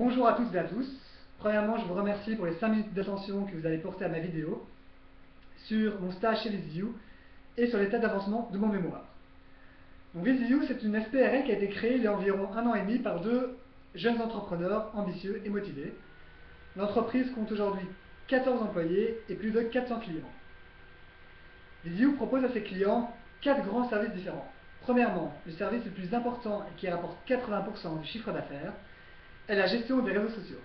Bonjour à toutes et à tous. Premièrement, je vous remercie pour les 5 minutes d'attention que vous avez portées à ma vidéo sur mon stage chez VisiView et sur l'état d'avancement de mon mémoire. Donc VisiView, c'est une SPRL qui a été créée il y a environ 1 an et demi par deux jeunes entrepreneurs ambitieux et motivés. L'entreprise compte aujourd'hui 14 employés et plus de 400 clients. VisiView propose à ses clients 4 grands services différents. Premièrement, le service le plus important et qui rapporte 80% du chiffre d'affaires est la gestion des réseaux sociaux.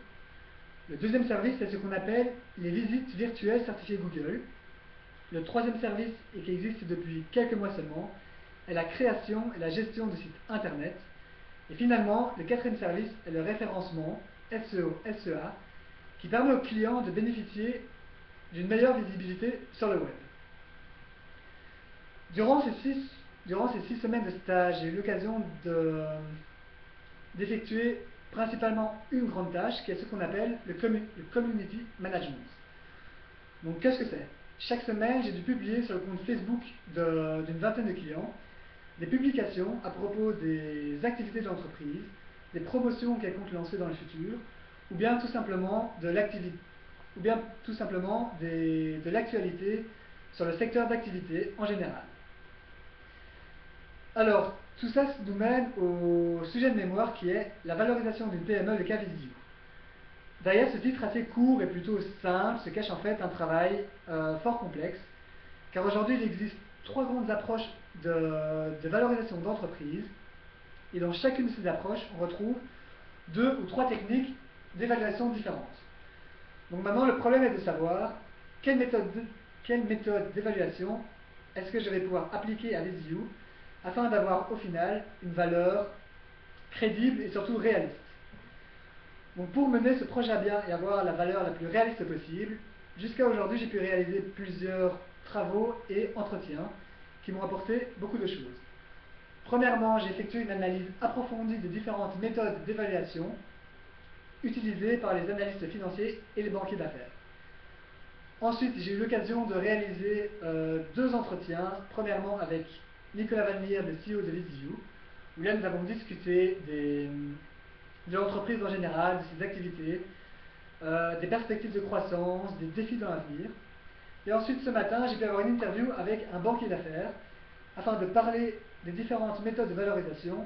Le deuxième service, c'est ce qu'on appelle les visites virtuelles certifiées Google. Le troisième service, et qui existe depuis quelques mois seulement, est la création et la gestion de sites internet. Et finalement, le quatrième service est le référencement SEO-SEA, qui permet aux clients de bénéficier d'une meilleure visibilité sur le web. Durant ces 6 semaines de stage, j'ai eu l'occasion d'effectuer principalement une grande tâche qui est ce qu'on appelle le community management. Donc qu'est-ce que c'est? Chaque semaine, j'ai dû publier sur le compte Facebook d'une vingtaine de clients des publications à propos des activités de l'entreprise, des promotions qu'elle compte lancer dans le futur, ou bien tout simplement de l'actualité sur le secteur d'activité en général. Alors, tout ça nous mène au sujet de mémoire qui est la valorisation d'une PME de cas VisiView. Derrière ce titre assez court et plutôt simple se cache en fait un travail fort complexe, car aujourd'hui il existe 3 grandes approches de valorisation d'entreprise, et dans chacune de ces approches on retrouve 2 ou 3 techniques d'évaluation différentes. Donc maintenant le problème est de savoir quelle méthode d'évaluation est-ce que je vais pouvoir appliquer à VisiView afin d'avoir au final une valeur crédible et surtout réaliste. Donc pour mener ce projet à bien et avoir la valeur la plus réaliste possible, jusqu'à aujourd'hui j'ai pu réaliser plusieurs travaux et entretiens qui m'ont apporté beaucoup de choses. Premièrement, j'ai effectué une analyse approfondie des différentes méthodes d'évaluation utilisées par les analystes financiers et les banquiers d'affaires. Ensuite, j'ai eu l'occasion de réaliser 2 entretiens, premièrement avec Nicolas Valmire, le CEO de VisiView, où là nous avons discuté de l'entreprise en général, de ses activités, des perspectives de croissance, des défis dans l'avenir. Et ensuite ce matin, j'ai pu avoir une interview avec un banquier d'affaires afin de parler des différentes méthodes de valorisation,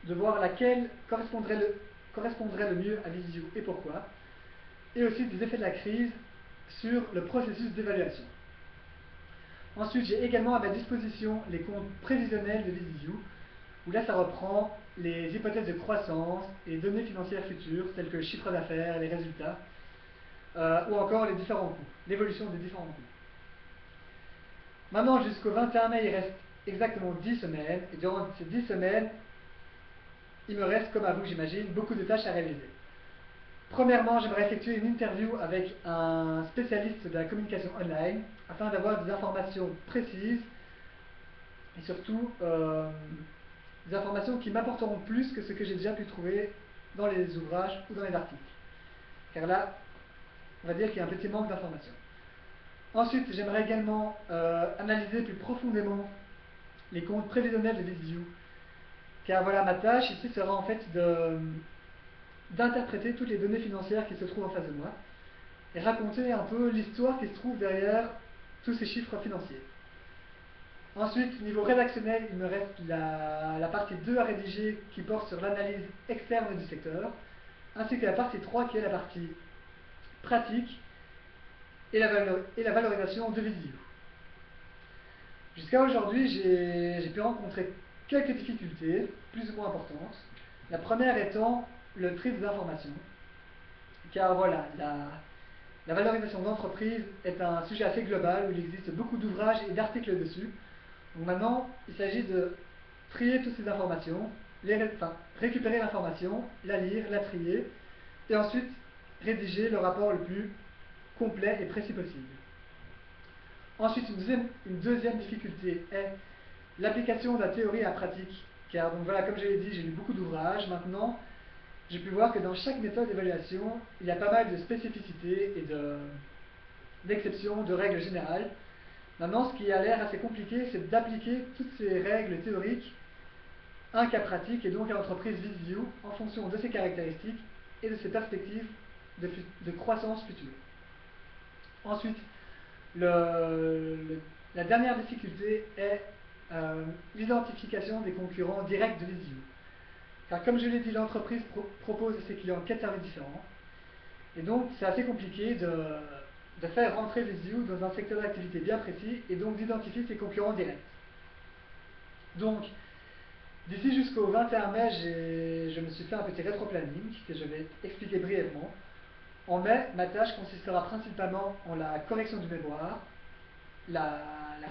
de voir laquelle correspondrait le mieux à VisiView et pourquoi, et aussi des effets de la crise sur le processus d'évaluation. Ensuite, j'ai également à ma disposition les comptes prévisionnels de VisiView, où là ça reprend les hypothèses de croissance et les données financières futures, telles que le chiffre d'affaires, les résultats, ou encore les différents coûts, l'évolution des différents coûts. Maintenant, jusqu'au 21 mai, il reste exactement 10 semaines, et durant ces 10 semaines, il me reste, comme à vous j'imagine, beaucoup de tâches à réaliser. Premièrement, j'aimerais effectuer une interview avec un spécialiste de la communication online, afin d'avoir des informations précises, et surtout des informations qui m'apporteront plus que ce que j'ai déjà pu trouver dans les ouvrages ou dans les articles. Car là, on va dire qu'il y a un petit manque d'informations. Ensuite, j'aimerais également analyser plus profondément les comptes prévisionnels de VisiView. Car voilà, ma tâche ici sera en fait d'interpréter toutes les données financières qui se trouvent en face de moi et raconter un peu l'histoire qui se trouve derrière tous ces chiffres financiers. Ensuite, niveau rédactionnel, il me reste la partie 2 à rédiger qui porte sur l'analyse externe du secteur, ainsi que la partie 3 qui est la partie pratique et la valorisation de VisiView. Jusqu'à aujourd'hui, j'ai pu rencontrer quelques difficultés, plus ou moins importantes. La première étant le tri des informations, car voilà, la valorisation d'entreprise est un sujet assez global où il existe beaucoup d'ouvrages et d'articles dessus. Donc maintenant, il s'agit de trier toutes ces informations, récupérer l'information, la lire, la trier, et ensuite rédiger le rapport le plus complet et précis possible. Ensuite, une deuxième difficulté est l'application de la théorie à la pratique. Car, donc voilà, comme je l'ai dit, j'ai lu beaucoup d'ouvrages. Maintenant, j'ai pu voir que dans chaque méthode d'évaluation, il y a pas mal de spécificités et d'exceptions, de règles générales. Maintenant, ce qui a l'air assez compliqué, c'est d'appliquer toutes ces règles théoriques à un cas pratique et donc à l'entreprise VisiView en fonction de ses caractéristiques et de ses perspectives de croissance future. Ensuite, la dernière difficulté est l'identification des concurrents directs de Visio. Car comme je l'ai dit, l'entreprise propose à ses clients 4 services différents. Et donc, c'est assez compliqué de faire rentrer Visio dans un secteur d'activité bien précis et donc d'identifier ses concurrents directs. Donc, d'ici jusqu'au 21 mai, je me suis fait un petit rétro-planning que je vais expliquer brièvement. En mai, ma tâche consistera principalement en la correction du mémoire, la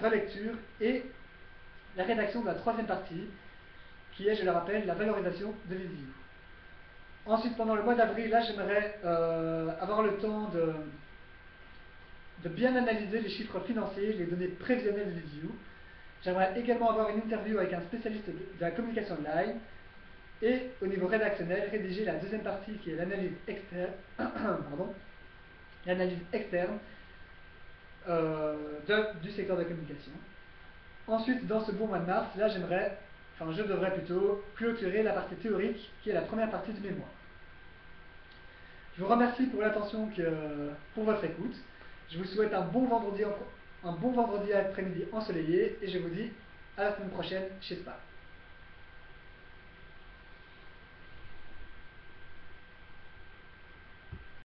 relecture et la rédaction de la troisième partie, qui est, je le rappelle, la valorisation de Visio. Ensuite, pendant le mois d'avril, là, j'aimerais avoir le temps de bien analyser les chiffres financiers, les données prévisionnelles de Visio. J'aimerais également avoir une interview avec un spécialiste de la communication online et, au niveau rédactionnel, rédiger la deuxième partie qui est l'analyse externe, l'analyse externe du secteur de la communication. Ensuite, dans ce bon mois de mars, là, je devrais plutôt clôturer la partie théorique qui est la première partie du mémoire. Je vous remercie pour l'attention, pour votre écoute. Je vous souhaite un bon vendredi après-midi ensoleillé et je vous dis à la semaine prochaine chez Spa.